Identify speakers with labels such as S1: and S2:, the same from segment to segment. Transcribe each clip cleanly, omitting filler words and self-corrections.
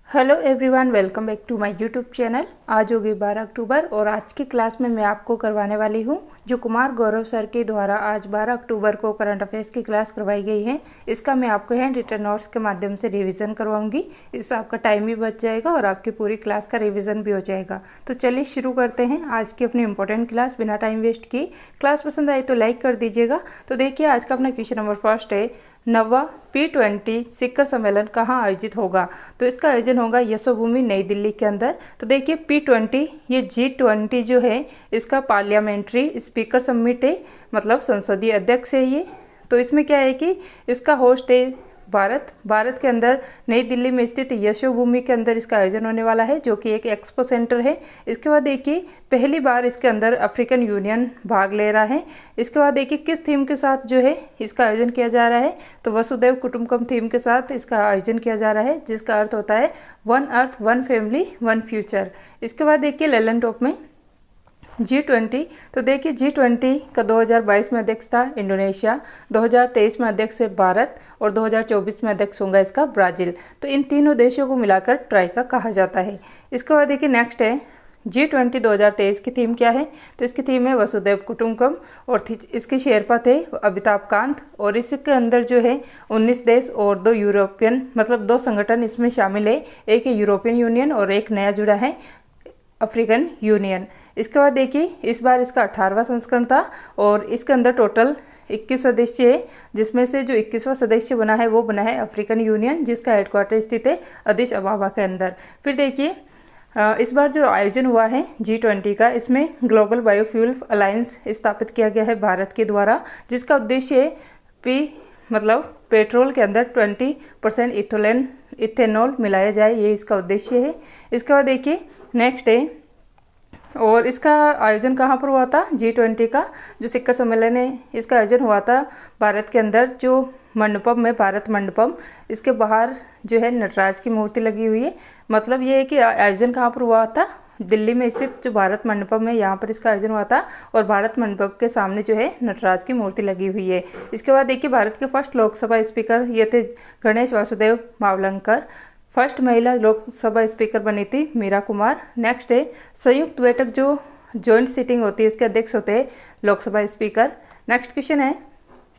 S1: Hello everyone, welcome back to my YouTube channel. आज होगी 12 अक्टूबर और आज की क्लास में मैं आपको करवाने वाली हूं जो कुमार गौरव सर के द्वारा आज 12 अक्टूबर को करंट अफेयर्स की क्लास करवाई गई है। इसका मैं आपको हैंड रिटन नोट्स के माध्यम से रिवीजन करवाऊंगी। इससे आपका टाइम भी बच जाएगा और आपकी पूरी क्लास का रिविजन भी हो जाएगा। तो चलिए शुरू करते हैं आज की अपनी इंपॉर्टेंट क्लास बिना टाइम वेस्ट किए। क्लास पसंद आई तो लाइक कर दीजिएगा। तो देखिए आज का अपना क्वेश्चन नंबर फर्स्ट है, नवा P20 शिखर सम्मेलन कहाँ आयोजित होगा। तो इसका आयोजन होगा यशोभूमि नई दिल्ली के अंदर। तो देखिए P20 ये G20 जो है इसका पार्लियामेंट्री स्पीकर समिट है, मतलब संसदीय अध्यक्ष है ये। तो इसमें क्या है कि इसका होस्ट है भारत के अंदर नई दिल्ली में स्थित यशोभूमि के अंदर इसका आयोजन होने वाला है, जो कि एक एक्सपो सेंटर है। इसके बाद देखिए पहली बार इसके अंदर अफ्रीकन यूनियन भाग ले रहा है। इसके बाद देखिए किस थीम के साथ जो है इसका आयोजन किया जा रहा है, तो वसुधैव कुटुंबकम थीम के साथ इसका आयोजन किया जा रहा है, जिसका अर्थ होता है one earth one family one future. इसके बाद देखिए लैलन टॉप में G20। तो देखिए G20 का 2022 में अध्यक्ष था इंडोनेशिया, 2023 में अध्यक्ष है भारत और 2024 में अध्यक्ष होगा इसका ब्राज़ील। तो इन तीनों देशों को मिलाकर ट्राइका कहा जाता है। इसके बाद देखिए नेक्स्ट है G20 2023 की थीम क्या है। तो इसकी थीम है वसुधैव कुटुंबकम और इसके शेरपा थे अमिताभ कांत। और इसके अंदर जो है 19 देश और 2 यूरोपियन, मतलब 2 संगठन इसमें शामिल है। एक है यूरोपियन यूनियन और एक नया जुड़ा है अफ्रीकन यूनियन। इसके बाद देखिए इस बार इसका 18वां संस्करण था और इसके अंदर टोटल 21 सदस्य है, जिसमें से जो 21वां सदस्य बना है वो बना है अफ्रीकन यूनियन, जिसका हेडक्वार्टर स्थित है अदिस अबाबा के अंदर। फिर देखिए इस बार जो आयोजन हुआ है G20 का, इसमें ग्लोबल बायोफ्यूल अलायंस स्थापित किया गया है भारत के द्वारा, जिसका उद्देश्य है मतलब पेट्रोल के अंदर 20% इथेनॉल मिलाया जाए, ये इसका उद्देश्य है। इसके बाद देखिए नेक्स्ट है, और इसका आयोजन कहाँ पर हुआ था G20 का जो शिखर सम्मेलन है, इसका आयोजन हुआ था भारत के अंदर जो मंडपम में, भारत मंडपम। इसके बाहर जो है नटराज की मूर्ति लगी हुई है। मतलब ये है कि आयोजन कहाँ पर हुआ था, दिल्ली में स्थित जो भारत मंडपम है यहाँ पर इसका आयोजन हुआ था और भारत मंडपम के सामने जो है नटराज की मूर्ति लगी हुई है। इसके बाद देखिए भारत के फर्स्ट लोकसभा स्पीकर ये थे गणेश वासुदेव मावलंकर। फर्स्ट महिला लोकसभा स्पीकर बनी थी मीरा कुमार। नेक्स्ट है संयुक्त बैठक जो जॉइंट सीटिंग होती है, इसके अध्यक्ष होते हैं लोकसभा स्पीकर। नेक्स्ट क्वेश्चन है,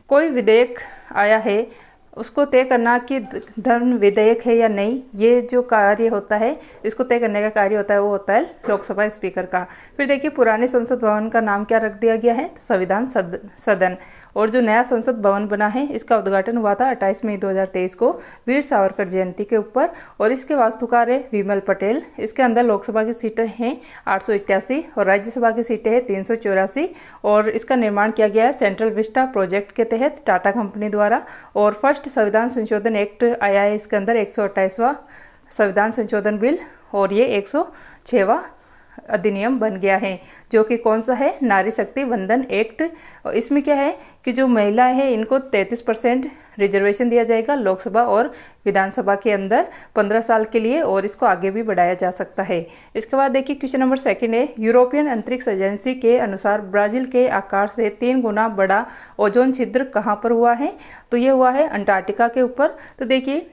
S1: कोई विधेयक आया है उसको तय करना कि धर्म विधेयक है या नहीं, ये जो कार्य होता है इसको तय करने का कार्य होता है वो होता है लोकसभा स्पीकर का। फिर देखिए पुराने संसद भवन का नाम क्या रख दिया गया है, संविधान सदन। और जो नया संसद भवन बना है इसका उद्घाटन हुआ था 28 मई 2023 को वीर सावरकर जयंती के ऊपर और इसके वास्तुकार है विमल पटेल। इसके अंदर लोकसभा की सीटें हैं 888 और राज्यसभा की सीटें हैं 384 और इसका निर्माण किया गया है सेंट्रल विस्टा प्रोजेक्ट के तहत टाटा कंपनी द्वारा। और फर्स्ट संविधान संशोधन एक्ट आया है इसके अंदर 128वां संविधान संशोधन बिल और ये 106वां अधिनियम बन गया है, जो कि कौन सा है, नारी शक्ति वंदन एक्ट। और इसमें क्या है कि जो महिला है इनको 33% रिजर्वेशन दिया जाएगा लोकसभा और विधानसभा के अंदर 15 साल के लिए और इसको आगे भी बढ़ाया जा सकता है। इसके बाद देखिए क्वेश्चन नंबर सेकंड है, यूरोपियन अंतरिक्ष एजेंसी के अनुसार ब्राजील के आकार से 3 गुना बड़ा ओजोन छिद्र कहाँ पर हुआ है। तो ये हुआ है अंटार्कटिका के ऊपर। तो देखिए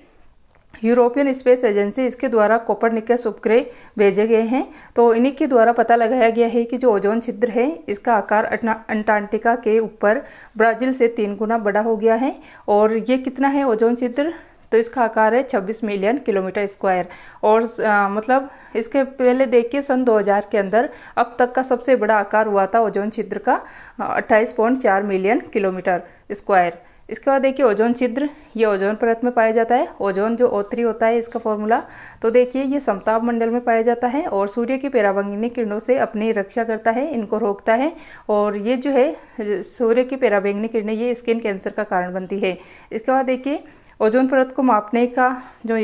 S1: यूरोपियन स्पेस एजेंसी इसके द्वारा कोपरनिकस उपग्रह भेजे गए हैं, तो इन्हीं के द्वारा पता लगाया गया है कि जो ओजोन छिद्र है इसका आकार अंटार्कटिका के ऊपर ब्राज़ील से 3 गुना बड़ा हो गया है। और ये कितना है ओजोन छिद्र, तो इसका आकार है 26 मिलियन किलोमीटर स्क्वायर। और मतलब इसके पहले देखिए सन 2000 के अंदर अब तक का सबसे बड़ा आकार हुआ था ओजोन छिद्र का 28.4 मिलियन किलोमीटर स्क्वायर। इसके बाद देखिए ओजोन छिद्र ये ओजोन परत में पाया जाता है। ओजोन जो O3 होता है इसका फॉर्मूला, तो देखिए ये समताप मंडल में पाया जाता है और सूर्य की पराबैंगनी किरणों से अपनी रक्षा करता है, इनको रोकता है। और ये जो है सूर्य की पराबैंगनी किरणें ये स्किन कैंसर का कारण बनती है। इसके बाद देखिए ओजोन परत को मापने का जो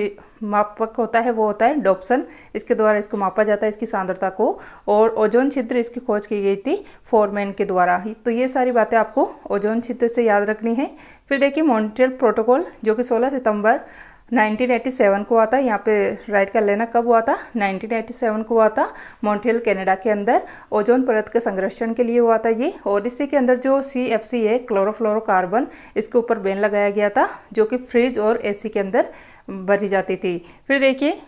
S1: मापक होता है वो होता है डॉप्सन, इसके द्वारा इसको मापा जाता है इसकी सांद्रता को। और ओजोन छिद्र इसकी खोज की गई थी फोरमैन के द्वारा। तो ये सारी बातें आपको ओजोन छिद्र से याद रखनी है। फिर देखिए मॉन्ट्रियल प्रोटोकॉल जो कि 16 सितंबर 1987 को हुआ था, यहाँ पे राइट कर लेना कब हुआ था, 1987 को हुआ था मॉन्ट्रियल कनाडा के अंदर ओजोन परत के संरक्षण के लिए हुआ था ये। और इसी के अंदर जो CFC है क्लोरोफ्लोरोकार्बन, इसके ऊपर बैन लगाया गया था जो कि फ्रिज और AC के अंदर भरी जाती थी। फिर देखिए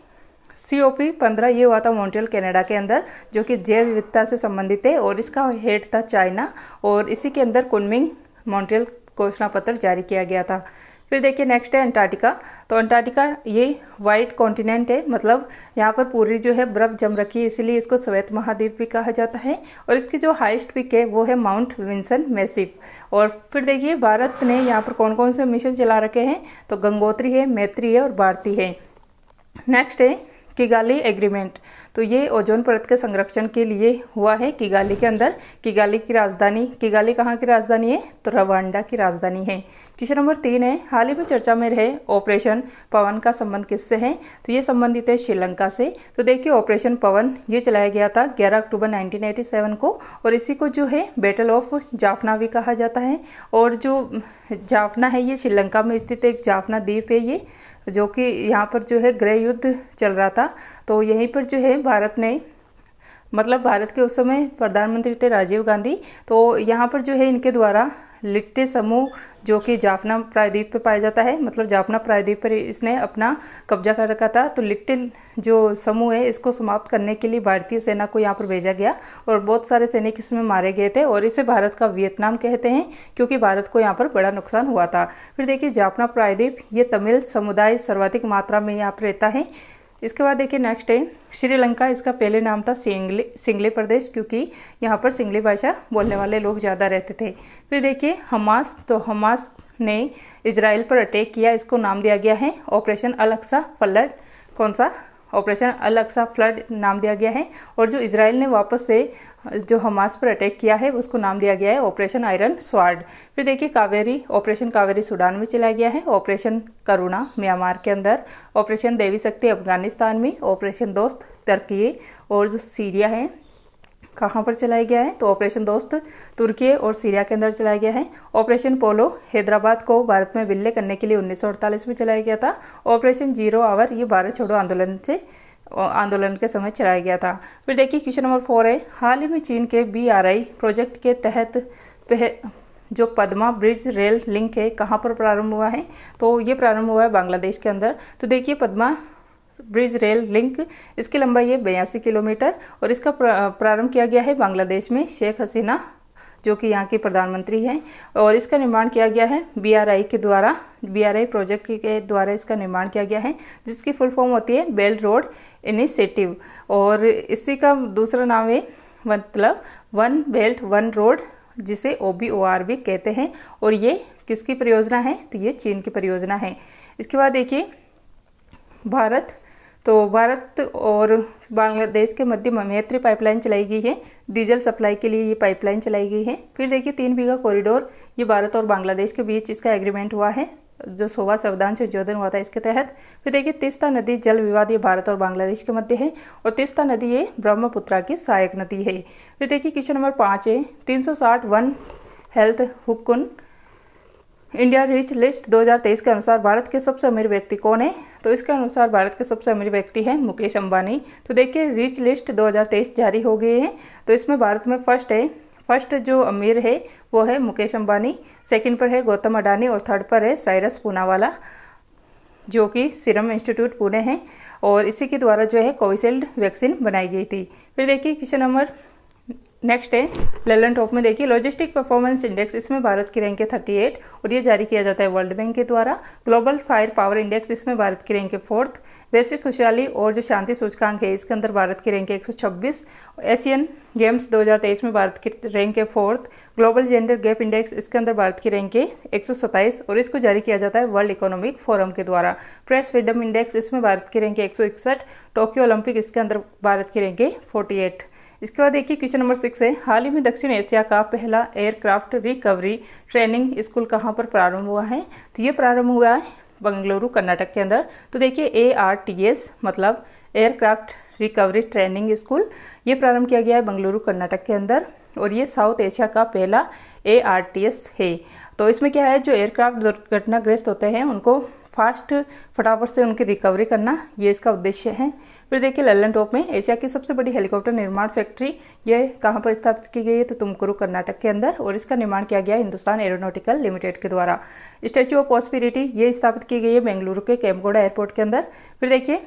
S1: COP15 ये हुआ था मॉन्ट्रियल कनाडा के अंदर, जो कि जैव विविधता से संबंधित है और इसका हेड था चाइना, और इसी के अंदर कुनमिंग मॉन्ट्रियल घोषणा पत्र जारी किया गया था। फिर देखिए नेक्स्ट है अंटार्कटिका। तो अंटार्कटिका ये वाइट कॉन्टिनेंट है, मतलब यहाँ पर पूरी जो है बर्फ जम रखी है, इसीलिए इसको श्वेत महाद्वीप भी कहा जाता है। और इसकी जो हाईएस्ट पीक है वो है माउंट विंसन मैसिव। और फिर देखिए भारत ने यहाँ पर कौन कौन से मिशन चला रखे हैं, तो गंगोत्री है, मैत्री है और भारती है। नेक्स्ट है किगाली एग्रीमेंट। तो ये ओजोन परत के संरक्षण के लिए हुआ है किगाली के अंदर। किगाली की राजधानी, किगाली कहाँ की राजधानी है, तो रवांडा की राजधानी है। क्वेश्चन नंबर 3 है, हाल ही में चर्चा में रहे ऑपरेशन पवन का संबंध किससे है, तो ये संबंधित है श्रीलंका से। तो देखिए ऑपरेशन पवन ये चलाया गया था 11 अक्टूबर 1987 को, और इसी को जो है बैटल ऑफ जाफना भी कहा जाता है। और जो जाफना है ये श्रीलंका में स्थित एक जाफना द्वीप है ये, जो कि यहाँ पर जो है गृह युद्ध चल रहा था। तो यहीं पर जो है भारत ने, मतलब भारत के उस समय प्रधानमंत्री थे राजीव गांधी, तो यहाँ पर जो है इनके द्वारा लिट्टे समूह जो कि जाफना प्रायद्वीप पे पाया जाता है, मतलब जाफना प्रायद्वीप पर इसने अपना कब्जा कर रखा था। तो लिट्टे जो समूह है इसको समाप्त करने के लिए भारतीय सेना को यहाँ पर भेजा गया, और बहुत सारे सैनिक इसमें मारे गए थे, और इसे भारत का वियतनाम कहते हैं, क्योंकि भारत को यहाँ पर बड़ा नुकसान हुआ था। फिर देखिए जाफना प्रायद्वीप ये तमिल समुदाय सर्वाधिक मात्रा में यहाँ पर रहता है। इसके बाद देखिए नेक्स्ट है श्रीलंका। इसका पहले नाम था सिंगले प्रदेश, क्योंकि यहाँ पर सिंगली भाषा बोलने वाले लोग ज़्यादा रहते थे। फिर देखिए हमास। तो हमास ने इजराइल पर अटैक किया, इसको नाम दिया गया है ऑपरेशन अल अक्सा फ्लड। कौन सा, ऑपरेशन अल अक्सा फ्लड नाम दिया गया है। और जो इजराइल ने वापस से जो हमास पर अटैक किया है उसको नाम दिया गया है ऑपरेशन आयरन स्वार्ड। फिर देखिए कावेरी, ऑपरेशन कावेरी सूडान में चलाया गया है, ऑपरेशन करुणा म्यांमार के अंदर, ऑपरेशन देवी शक्ति अफगानिस्तान में, ऑपरेशन दोस्त तुर्की, और जो सीरिया है कहाँ पर चलाया गया है, तो ऑपरेशन दोस्त तुर्की और सीरिया के अंदर चलाया गया है। ऑपरेशन पोलो हैदराबाद को भारत में विलय करने के लिए 1948 में चलाया गया था। ऑपरेशन जीरो आवर ये भारत छोड़ो आंदोलन के समय चलाया गया था। फिर देखिए क्वेश्चन नंबर 4 है, हाल ही में चीन के BRI प्रोजेक्ट के तहत जो पद्मा ब्रिज रेल लिंक है कहाँ पर प्रारंभ हुआ है, तो ये प्रारंभ हुआ है बांग्लादेश के अंदर। तो देखिए पद्मा ब्रिज रेल लिंक, इसकी लंबाई है 82 किलोमीटर, और इसका प्रारंभ किया गया है बांग्लादेश में शेख हसीना जो कि यहाँ की प्रधानमंत्री हैं, और इसका निर्माण किया गया है BRI के द्वारा, BRI प्रोजेक्ट के द्वारा इसका निर्माण किया गया है, जिसकी फुल फॉर्म होती है बेल्ट रोड इनिशिएटिव। और इसी का दूसरा नाम है मतलब वन बेल्ट वन रोड, जिसे OBOR भी कहते हैं। और ये किसकी परियोजना है, तो ये चीन की परियोजना है। इसके बाद देखिए भारत। तो भारत और बांग्लादेश के मध्य मैत्री पाइपलाइन चलाई गई है, डीजल सप्लाई के लिए ये पाइपलाइन चलाई गई है। फिर देखिए 3 बीघा कॉरिडोर, ये भारत और बांग्लादेश के बीच इसका एग्रीमेंट हुआ है, जो सोवा संविधान संशोधन हुआ था इसके तहत। फिर देखिए तीस्ता नदी जल विवाद ये भारत और बांग्लादेश के मध्य है, और तीस्ता नदी ये ब्रह्मपुत्रा की सहायक नदी है। फिर देखिए क्वेश्चन नंबर 5 है, 360 one health Hurun India rich list 2023 के अनुसार भारत के सबसे अमीर व्यक्ति कौन है, तो इसके अनुसार भारत के सबसे अमीर व्यक्ति है मुकेश अंबानी। तो देखिए रिच लिस्ट 2023 जारी हो गई है, तो इसमें भारत में फर्स्ट जो अमीर है वो है मुकेश अंबानी, सेकंड पर है गौतम अडानी, और थर्ड पर है साइरस पूनावाला जो कि सीरम इंस्टीट्यूट पुणे है, और इसी के द्वारा जो है कोविशील्ड वैक्सीन बनाई गई थी। फिर देखिए क्वेश्चन नंबर नेक्स्ट है ललन टॉप में देखिए लॉजिस्टिक परफॉर्मेंस इंडेक्स, इसमें भारत की रैंक है 38, और ये जारी किया जाता है वर्ल्ड बैंक के द्वारा। ग्लोबल फायर पावर इंडेक्स, इसमें भारत की रैंक है 4th। वैश्विक खुशहाली और जो शांति सूचकांक है इसके अंदर भारत की रैंक है 126। एशियन गेम्स 2023 में भारत की रैंक है 4th। Global gender gap index, इसके अंदर भारत की रैंक है 127, और इसको जारी किया जाता है वर्ल्ड इकोनॉमिक फोरम के द्वारा। प्रेस फ्रीडम इंडेक्स, इसमें भारत की रैंक है 161। टोक्यो ओलंपिक, इसके अंदर भारत की रैंक है 48। इसके बाद देखिए क्वेश्चन नंबर 6 है, हाल ही में दक्षिण एशिया का पहला एयरक्राफ्ट रिकवरी ट्रेनिंग स्कूल कहाँ पर प्रारंभ हुआ है, तो ये प्रारंभ हुआ है बेंगलुरु कर्नाटक के अंदर। तो देखिए ARTS मतलब एयरक्राफ्ट रिकवरी ट्रेनिंग स्कूल, ये प्रारंभ किया गया है बेंगलुरु कर्नाटक के अंदर, और ये साउथ एशिया का पहला ARTS है। तो इसमें क्या है, जो एयरक्राफ्ट दुर्घटनाग्रस्त होते हैं उनको फटाफट से उनकी रिकवरी करना, ये इसका उद्देश्य है। फिर देखिए ललन टॉप में एशिया की सबसे बड़ी हेलीकॉप्टर निर्माण फैक्ट्री ये कहाँ पर स्थापित की गई है, तो तुमकुरू कर्नाटक के अंदर, और इसका निर्माण किया गया है हिंदुस्तान एरोनॉटिकल लिमिटेड के द्वारा। स्टैच्यू ऑफ प्रॉस्पेरिटी ये स्थापित की गई है बेंगलुरु के केम्पगौड़ा एयरपोर्ट के अंदर। फिर देखिए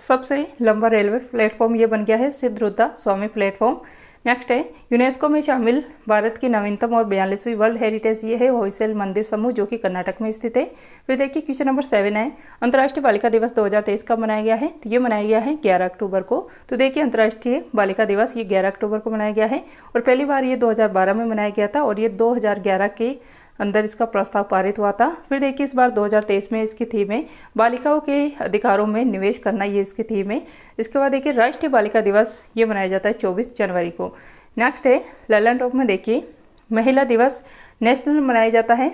S1: सबसे लंबा रेलवे प्लेटफॉर्म ये बन गया है सिद्धरूदा स्वामी प्लेटफॉर्म। नेक्स्ट है यूनेस्को में शामिल भारत की नवीनतम और 42वीं वर्ल्ड हेरिटेज ये है होयसल मंदिर समूह जो कि कर्नाटक में स्थित है। फिर देखिए क्वेश्चन नंबर 7 है अंतर्राष्ट्रीय बालिका दिवस 2023 कब मनाया गया है? तो ये मनाया गया है 11 अक्टूबर को। तो देखिए अंतर्राष्ट्रीय बालिका दिवस ये 11 अक्टूबर को मनाया गया है और पहली बार ये 2012 में मनाया गया था और ये 2011 के अंदर इसका प्रस्ताव पारित हुआ था। फिर देखिए इस बार 2023 में इसकी थीम है बालिकाओं के अधिकारों में निवेश करना, ये इसकी थीम है। इसके बाद देखिए राष्ट्रीय बालिका दिवस ये मनाया जाता है 24 जनवरी को। नेक्स्ट है लैंड टॉप में देखिए महिला दिवस नेशनल मनाया जाता है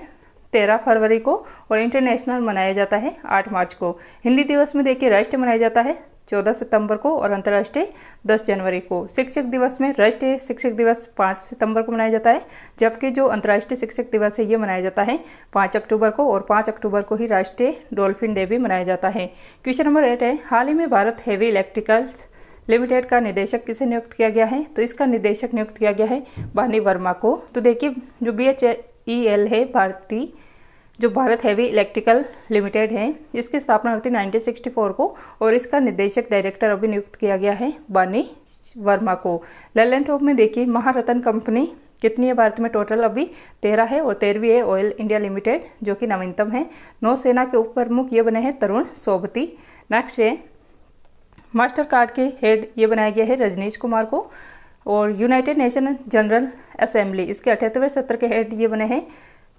S1: 13 फरवरी को और इंटरनेशनल मनाया जाता है 8 मार्च को। हिंदी दिवस में देखिए राष्ट्रीय मनाया जाता है 14 सितंबर को और अंतर्राष्ट्रीय 10 जनवरी को। शिक्षक दिवस में राष्ट्रीय शिक्षक दिवस 5 सितंबर को मनाया जाता है, जबकि जो अंतर्राष्ट्रीय शिक्षक दिवस है ये मनाया जाता है 5 अक्टूबर को और 5 अक्टूबर को ही राष्ट्रीय डॉल्फिन डे भी मनाया जाता है। क्वेश्चन नंबर 8 है हाल ही में भारत हेवी इलेक्ट्रिकल्स लिमिटेड का निदेशक किसे नियुक्त किया गया है? तो इसका निदेशक नियुक्त किया गया है बानी वर्मा को। तो देखिए जो BHEL है भारतीय जो भारत हेवी इलेक्ट्रिकल लिमिटेड है इसकी स्थापना हुई थी 1964 को और इसका निदेशक डायरेक्टर अभी नियुक्त किया गया है बानी वर्मा को। लैंड टॉप में देखिए महारत्न कंपनी कितनी है भारत में? टोटल अभी 13 है और 13वीं है ऑयल इंडिया लिमिटेड जो कि नवीनतम है। नौसेना के उप प्रमुख ये बने हैं तरुण सोबती। नेक्स्ट है मास्टर कार्ड के हेड ये बनाया गया है रजनीश कुमार को और यूनाइटेड नेशन जनरल असेंबली इसके 78वें सत्र के हेड ये बने हैं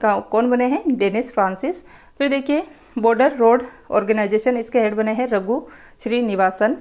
S1: कौन बने हैं? Dennis Francis. फिर देखिए बॉर्डर रोड ऑर्गेनाइजेशन इसके हेड बने हैं रघु श्रीनिवासन।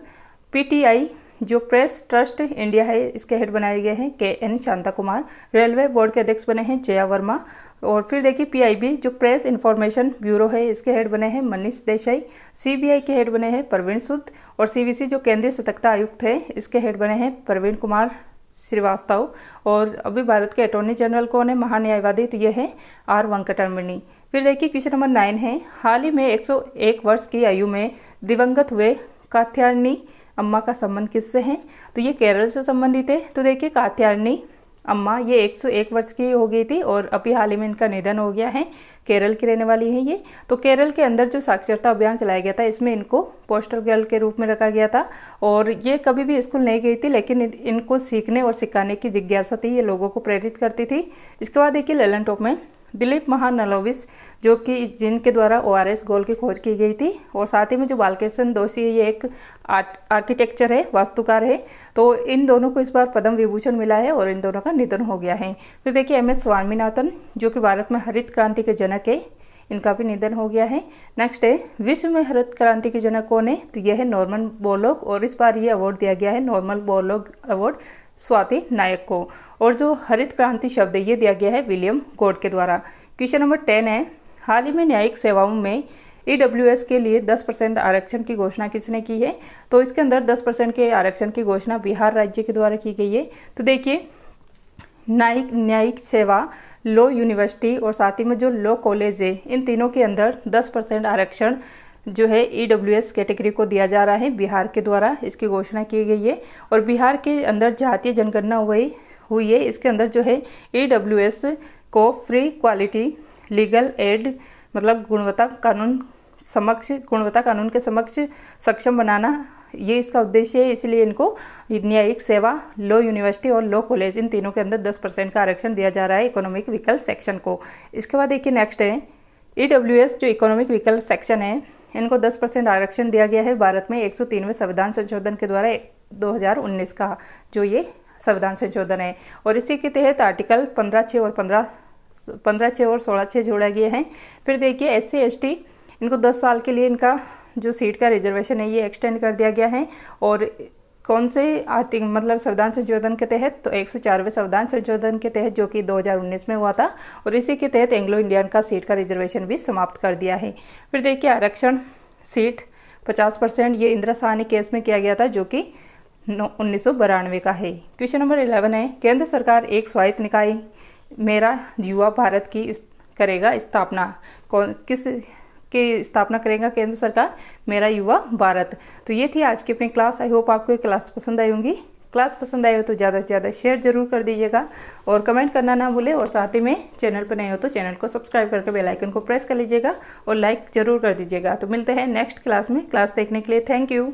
S1: PTI जो प्रेस ट्रस्ट इंडिया है इसके हेड बनाए गए हैं KN Shanta Kumar. Railway board के अध्यक्ष बने हैं जया वर्मा। और फिर देखिए PIB जो प्रेस इंफॉर्मेशन ब्यूरो है इसके हेड बने हैं मनीष देसाई। CBI के हेड बने हैं प्रवीण सूद और CVC जो केंद्रीय सतर्कता आयुक्त है इसके हेड बने हैं प्रवीण कुमार श्रीवास्तव। और अभी भारत के अटॉर्नी जनरल कौन है? महान्यायवादी, तो ये है R वेंकटरमणी। फिर देखिए क्वेश्चन नंबर 9 है हाल ही में 101 वर्ष की आयु में दिवंगत हुए कात्यायनी अम्मा का संबंध किससे है? तो ये केरल से संबंधित है। तो देखिए कात्यायनी अम्मा ये 101 वर्ष की हो गई थी और अभी हाल ही में इनका निधन हो गया है। केरल की रहने वाली है ये। तो केरल के अंदर जो साक्षरता अभियान चलाया गया था इसमें इनको पोस्टर गर्ल के रूप में रखा गया था और ये कभी भी स्कूल नहीं गई थी लेकिन इनको सीखने और सिखाने की जिज्ञासा थी, ये लोगों को प्रेरित करती थी। इसके बाद देखिए ललन टॉप में दिलीप महानलोविस जो कि जिनके द्वारा ORS गोल की खोज की गई थी और साथ ही में जो बालकृष्ण दोषी है ये एक आर्किटेक्चर है, वास्तुकार है। तो इन दोनों को इस बार पद्म विभूषण मिला है और इन दोनों का निधन हो गया है। फिर देखिए MS स्वामीनाथन जो कि भारत में हरित क्रांति के जनक है, इनका भी निधन हो गया है। नेक्स्ट है विश्व में हरित क्रांति के जनक कौन है? तो यह है नॉर्मन बोरलॉग और इस बार ये अवार्ड दिया गया है नॉर्मन बोरलॉग अवार्ड स्वाति नायक को। और जो हरित क्रांति शब्द है ये दिया गया है विलियम गॉड के द्वारा। क्वेश्चन नंबर 10 है हाल ही में न्यायिक सेवाओं में EWS के लिए 10% आरक्षण की घोषणा किसने की है? तो इसके अंदर 10% के आरक्षण की घोषणा बिहार राज्य के द्वारा की गई है। तो देखिए न्यायिक सेवा, लॉ यूनिवर्सिटी और साथ ही में जो लॉ कॉलेज है इन तीनों के अंदर 10% आरक्षण जो है EWS कैटेगरी को दिया जा रहा है बिहार के द्वारा, इसकी घोषणा की गई है। और बिहार के अंदर जातीय जनगणना हुई है, इसके अंदर जो है EWS को फ्री क्वालिटी लीगल एड मतलब गुणवत्ता कानून के समक्ष सक्षम बनाना ये इसका उद्देश्य है। इसलिए इनको न्यायिक सेवा, लॉ यूनिवर्सिटी और लॉ कॉलेज इन तीनों के अंदर 10% का आरक्षण दिया जा रहा है इकोनॉमिक व्हीकल सेक्शन को। इसके बाद देखिए नेक्स्ट है EWS जो इकोनॉमिक व्हीकल सेक्शन है इनको 10% आरक्षण दिया गया है भारत में 103वें संविधान संशोधन के द्वारा 2019 का जो ये संविधान संशोधन है। और इसी के तहत आर्टिकल 15(6) और 15(6) और 16(6) जोड़ा गया है। फिर देखिए SC ST इनको 10 साल के लिए इनका जो सीट का रिजर्वेशन है ये एक्सटेंड कर दिया गया है। और कौन से मतलब संविधान संशोधन के तहत? तो 104वें संविधान संशोधन के तहत जो कि 2019 में हुआ था। और इसी के तहत एंग्लो इंडियन का सीट का रिजर्वेशन भी समाप्त कर दिया है। फिर देखिए आरक्षण सीट 50% ये इंदिरा साहनी केस में किया गया था जो कि 1992 का है। क्वेश्चन नंबर 11 है केंद्र सरकार एक स्वायत्त निकाय मेरा युवा भारत की करेगा स्थापना। किस की स्थापना करेगा केंद्र सरकार? मेरा युवा भारत। तो ये थी आज की अपनी क्लास। आई होप आपको ये क्लास पसंद आई होंगी। क्लास पसंद आई हो तो ज़्यादा से ज़्यादा शेयर जरूर कर दीजिएगा और कमेंट करना ना भूले। और साथ ही में चैनल पर नए हो तो चैनल को सब्सक्राइब करके बेल आइकन को प्रेस कर लीजिएगा और लाइक जरूर कर दीजिएगा। तो मिलते हैं नेक्स्ट क्लास में। क्लास देखने के लिए थैंक यू।